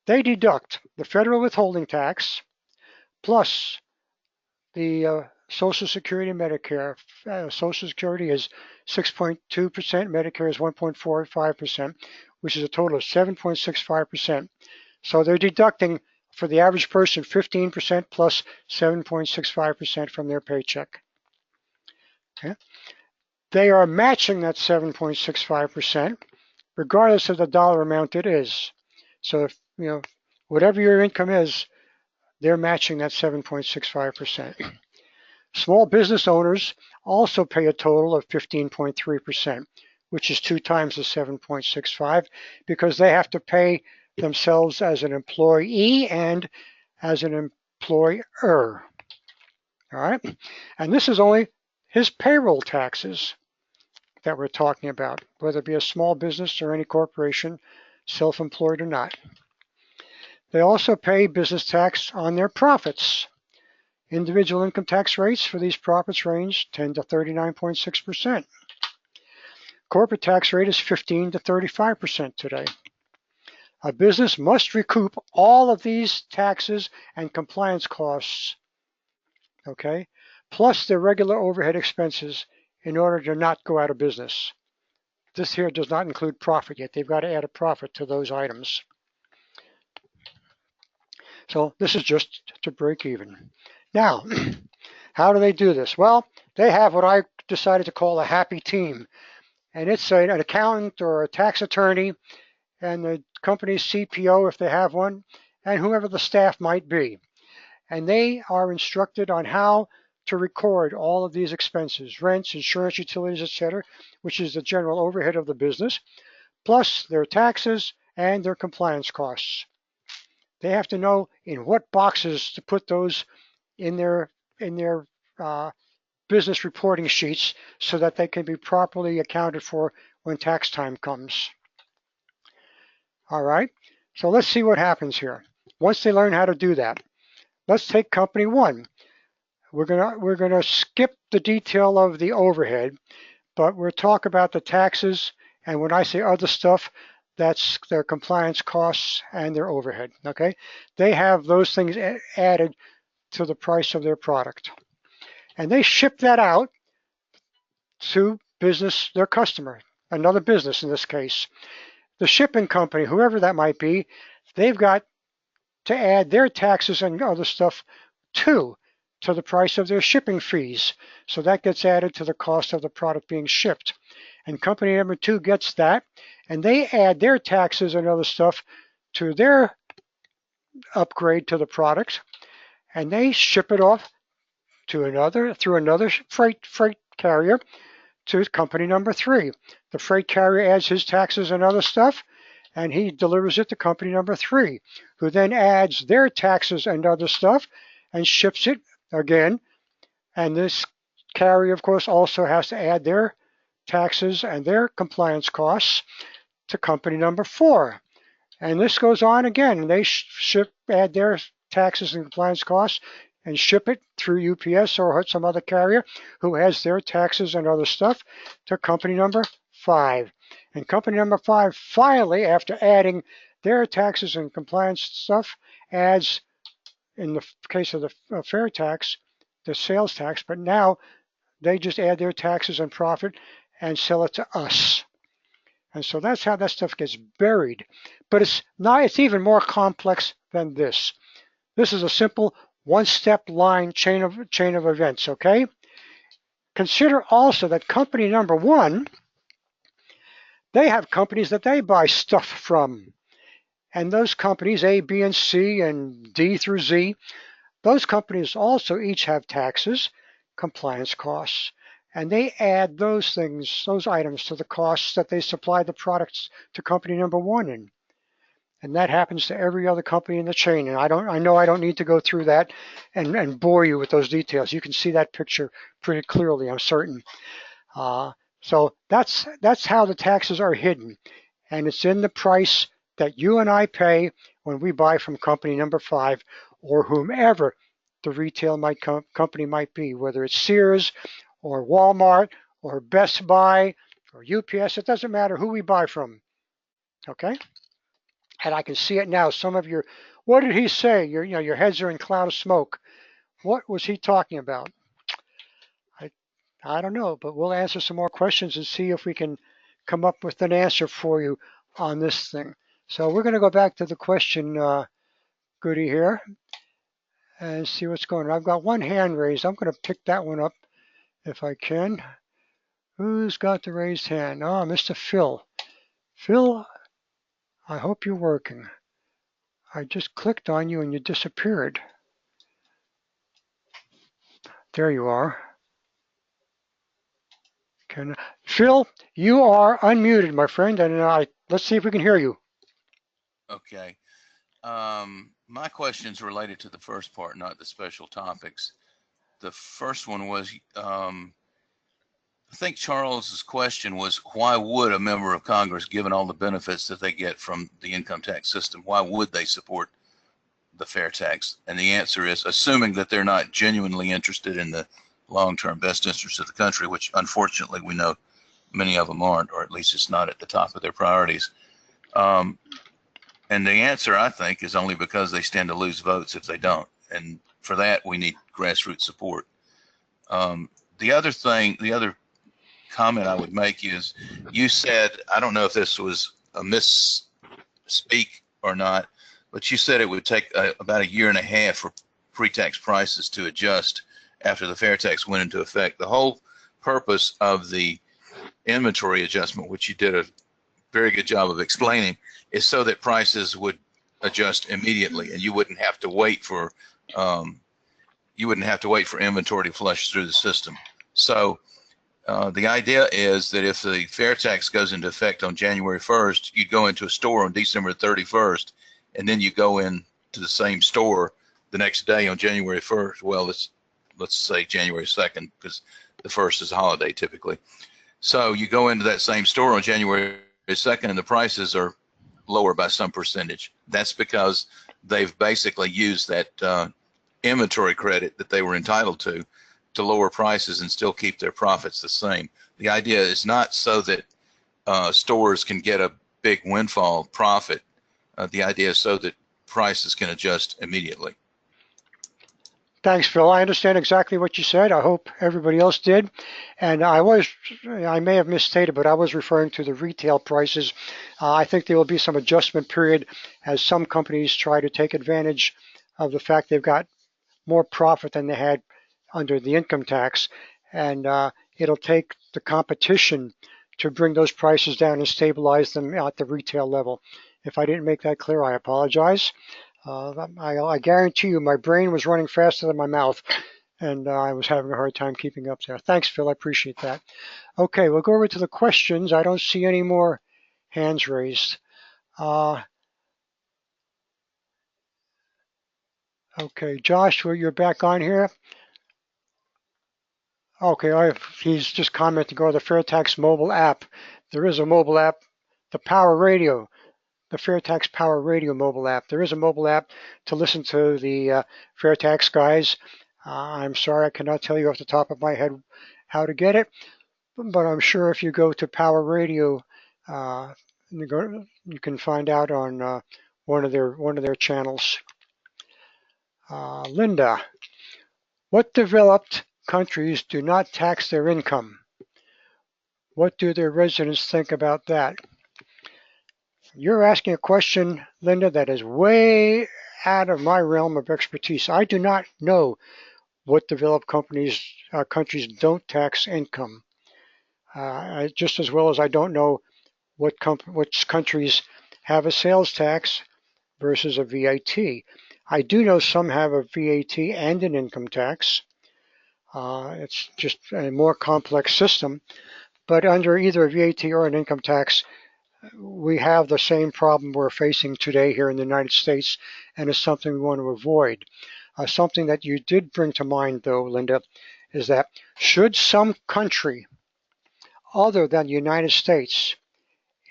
they deduct the federal withholding tax plus the Social Security and Medicare. Social Security is 6.2%, Medicare is 1.45%, which is a total of 7.65%. So they're deducting for the average person 15% plus 7.65% from their paycheck. Okay. They are matching that 7.65% regardless of the dollar amount it is. So if whatever your income is, they're matching that 7.65%. Small business owners also pay a total of 15.3%, which is 2 times the 7.65, because they have to pay themselves as an employee and as an employer. All right, and this is only his payroll taxes that we're talking about, whether it be a small business or any corporation, self-employed or not. They also pay business tax on their profits. Individual income tax rates for these profits range 10 to 39.6%. Corporate tax rate is 15 to 35% today. A business must recoup all of these taxes and compliance costs, okay, plus their regular overhead expenses in order to not go out of business. This here does not include profit yet. They've got to add a profit to those items. So this is just to break even. Now, how do they do this? Well, they have what I decided to call a happy team. And it's an accountant or a tax attorney and the company's CPO if they have one, and whoever the staff might be. And they are instructed on how to record all of these expenses, rents, insurance, utilities, etc., which is the general overhead of the business, plus their taxes and their compliance costs. They have to know in what boxes to put those in their business reporting sheets so that they can be properly accounted for when tax time comes. All right, so let's see what happens here. Once they learn how to do that, let's take company one. We're gonna skip the detail of the overhead, but we'll talk about the taxes, and when I say other stuff, that's their compliance costs and their overhead, okay? They have those things added to the price of their product. And they ship that out to business, their customer, another business in this case. The shipping company, whoever that might be, they've got to add their taxes and other stuff to the price of their shipping fees. So that gets added to the cost of the product being shipped. And company number two gets that, and they add their taxes and other stuff to their upgrade to the product, and they ship it off to through another freight carrier to company number three. The freight carrier adds his taxes and other stuff, and he delivers it to company number three, who then adds their taxes and other stuff and ships it again. And this carrier, of course, also has to add their taxes and their compliance costs to company number four. And this goes on again. And they add their taxes and compliance costs and ship it through UPS or some other carrier who has their taxes and other stuff to company number five. And company number five finally, after adding their taxes and compliance stuff, adds, in the case of the FAIRtax, the sales tax, but now they just add their taxes and profit and sell it to us. And so that's how that stuff gets buried. But it's even more complex than this. This is a simple one-step line chain of events, okay? Consider also that company number one, they have companies that they buy stuff from. And those companies, A, B, and C, and D through Z, those companies also each have taxes, compliance costs, and they add those things, those items to the costs that they supply the products to company number one in. And that happens to every other company in the chain. And I know I don't need to go through that and bore you with those details. You can see that picture pretty clearly, I'm certain. Uh, so that's how the taxes are hidden, and it's in the price that you and I pay when we buy from company number 5 or whomever the retail company might be, whether it's Sears or Walmart or Best Buy or UPS. It doesn't matter who we buy from. Okay, and I can see it now. Some of your, what did he say? Your heads are in a cloud of smoke. What was he talking about? I I don't know, but we'll answer some more questions and see if we can come up with an answer for you on this thing. So we're going to go back to the question, Goody here, and see what's going on. I've got one hand raised. I'm going to pick that one up if I can. Who's got the raised hand? Oh, Mr. Phil. Phil, I hope you're working. I just clicked on you and you disappeared. There you are. Phil, you are unmuted, my friend, and let's see if we can hear you. Okay. My question's related to the first part, not the special topics. The first one was, I think Charles's question was, why would a member of Congress, given all the benefits that they get from the income tax system, why would they support the fair tax? And the answer is, assuming that they're not genuinely interested in the long-term best interest of the country, which unfortunately we know many of them aren't, or at least it's not at the top of their priorities. And the answer, I think, is only because they stand to lose votes if they don't. And for that, we need grassroots support. The other comment I would make is, you said, I don't know if this was a misspeak or not, but you said it would take about a year and a half for pre-tax prices to adjust after the fair tax went into effect. The whole purpose of the inventory adjustment, which you did a very good job of explaining, is so that prices would adjust immediately, and you wouldn't have to wait for inventory to flush through the system. So the idea is that if the fair tax goes into effect on January 1st, you go into a store on December 31st, and then you go in to the same store the next day on January 1st. Well, let's say January 2nd, because the 1st is a holiday typically. So you go into that same store on January 2nd, and the prices are lower by some percentage. That's because they've basically used that inventory credit that they were entitled to lower prices and still keep their profits the same. The idea is not so that stores can get a big windfall profit. The idea is so that prices can adjust immediately. Thanks, Phil. I understand exactly what you said. I hope everybody else did. And I may have misstated, but I was referring to the retail prices. I think there will be some adjustment period as some companies try to take advantage of the fact they've got more profit than they had under the income tax. And it'll take the competition to bring those prices down and stabilize them at the retail level. If I didn't make that clear, I apologize. I guarantee you my brain was running faster than my mouth, and I was having a hard time keeping up there. Thanks, Phil. I appreciate that. Okay, we'll go over to the questions. I don't see any more hands raised. Okay, Josh, you're back on here. Okay, he's just commenting, go to the FAIRtax mobile app. There is a mobile app, the Power Radio. The FAIRtax Power Radio mobile app. There is a mobile app to listen to the FAIRtax guys. I'm sorry I cannot tell you off the top of my head how to get it, but I'm sure if you go to Power Radio, you can find out on one of their channels. Linda, what developed countries do not tax their income? What do their residents think about that? You're asking a question, Linda, that is way out of my realm of expertise. I do not know what developed countries don't tax income, just as well as I don't know which countries have a sales tax versus a VAT. I do know some have a VAT and an income tax. It's just a more complex system, but under either a VAT or an income tax, we have the same problem we're facing today here in the United States, and it's something we want to avoid. Something that you did bring to mind, though, Linda, is that should some country other than the United States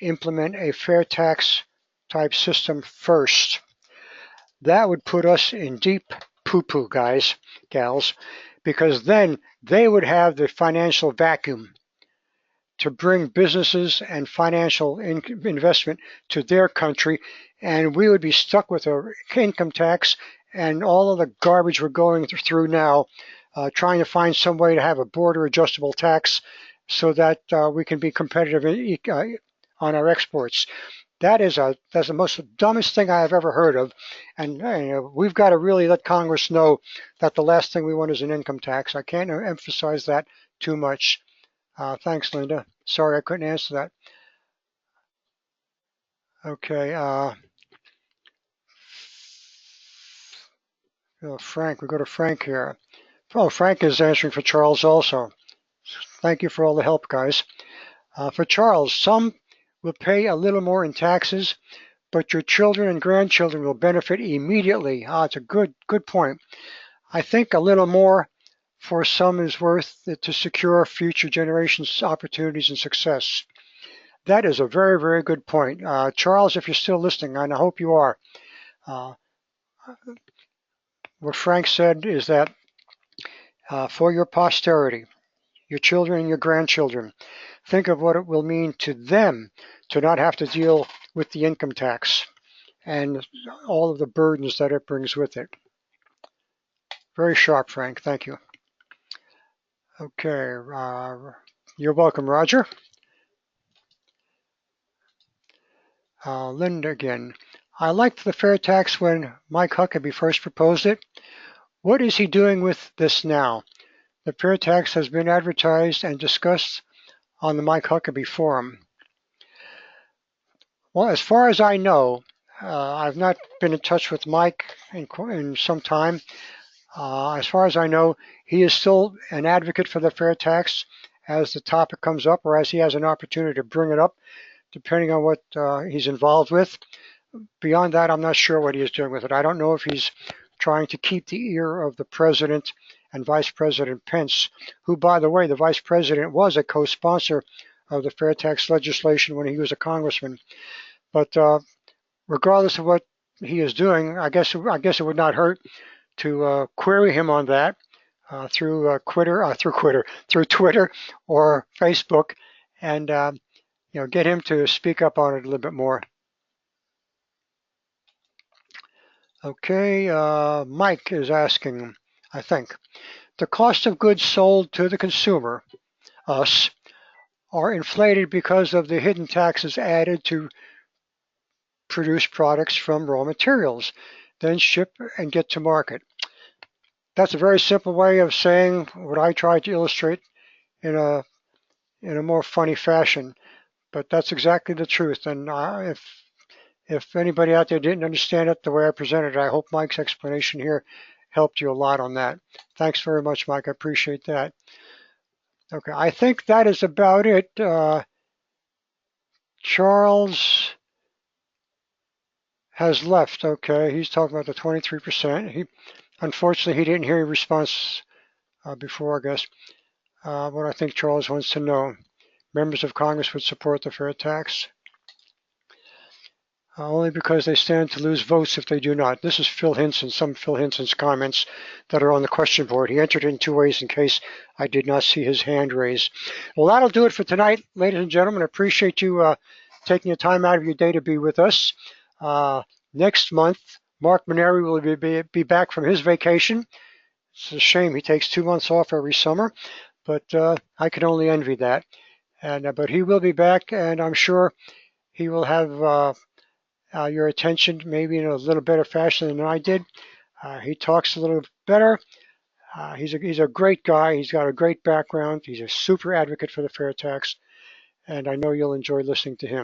implement a fair tax type system first, that would put us in deep poo-poo, guys, gals, because then they would have the financial vacuum to bring businesses and financial investment to their country, and we would be stuck with our income tax and all of the garbage we're going through now, trying to find some way to have a border adjustable tax so that we can be competitive on our exports. That's the most dumbest thing I have ever heard of, and we've got to really let Congress know that the last thing we want is an income tax. I can't emphasize that too much. Thanks, Linda. Sorry I couldn't answer that. Okay, Frank, we go to Frank here. Oh, Frank is answering for Charles also. Thank you for all the help, guys. For Charles, some will pay a little more in taxes, but your children and grandchildren will benefit immediately. It's a good point. I think a little more for some is worth it to secure future generations' opportunities and success. That is a very, very good point. Charles, if you're still listening, and I hope you are, uh, what Frank said is that for your posterity, your children and your grandchildren, think of what it will mean to them to not have to deal with the income tax and all of the burdens that it brings with it. Very sharp, Frank. Thank you. Okay, you're welcome, Roger. Linda again. I liked the fair tax when Mike Huckabee first proposed it. What is he doing with this now? The fair tax has been advertised and discussed on the Mike Huckabee forum. Well, as far as I know, I've not been in touch with Mike in some time. As far as I know, he is still an advocate for the fair tax as the topic comes up or as he has an opportunity to bring it up, depending on what he's involved with. Beyond that, I'm not sure what he is doing with it. I don't know if he's trying to keep the ear of the president and Vice President Pence, who, by the way, the Vice President was a co-sponsor of the fair tax legislation when he was a congressman. But regardless of what he is doing, I guess it would not hurt to query him on that through Twitter or Facebook, and get him to speak up on it a little bit more. Okay, Mike is asking, I think, the cost of goods sold to the consumer, us, are inflated because of the hidden taxes added to produce products from raw materials, then ship and get to market. That's a very simple way of saying what I tried to illustrate in a more funny fashion, but that's exactly the truth. And if anybody out there didn't understand it the way I presented it, I hope Mike's explanation here helped you a lot on that. Thanks very much, Mike. I appreciate that. Okay, I think that is about it. Charles has left. Okay, he's talking about the 23%. Unfortunately, he didn't hear your response before, I guess. What I think Charles wants to know. Members of Congress would support the fair tax. Only because they stand to lose votes if they do not. This is Phil Hinson, some Phil Hinson's comments that are on the question board. He entered it in two ways in case I did not see his hand raised. Well, that'll do it for tonight, ladies and gentlemen. I appreciate you taking the time out of your day to be with us. Next month, Mark Maneri will be back from his vacation. It's a shame he takes 2 months off every summer, but I can only envy that. But he will be back, and I'm sure he will have your attention maybe in a little better fashion than I did. He talks a little better. He's a great guy. He's got a great background. He's a super advocate for the fair tax, and I know you'll enjoy listening to him.